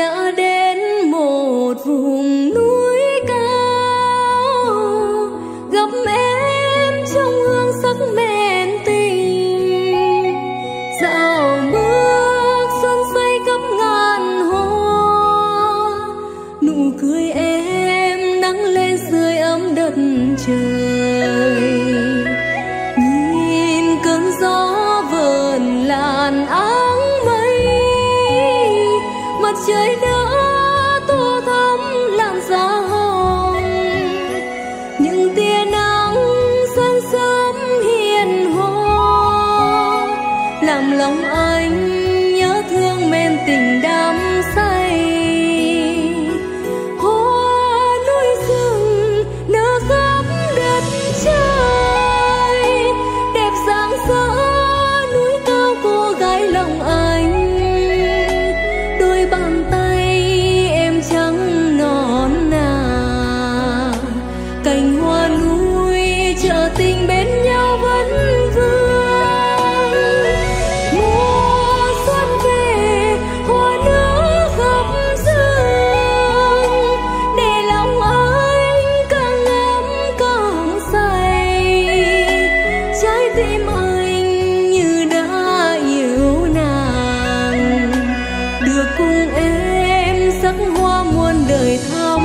đã đến một vùng núi cao, gặp em trong hương sắc men tình, dạo bước xuân say khắp ngàn hoa, nụ cười em nắng lên sưởi ấm đất trời. Nhìn cơn gió vờn làn áng mây, mặt trời đã tô thắm làn da hồng, những tia nắng sáng sớm hiền hòa làm lòng anh nhớ thương men tình đắm say. Hoa núi rừng nở khắp đất trời, đẹp rạng rỡ núi cao cô gái lòng anh. Đôi bàn tay em trắng non nà, cành hoa núi chợ tình bên nhau vẫn vương. Mùa xuân về hoa nở khắp rừng, để lòng anh càng ấm càng say. Trái tim anh như đã yêu nàng, được cùng em sắc hoa muôn đời thắm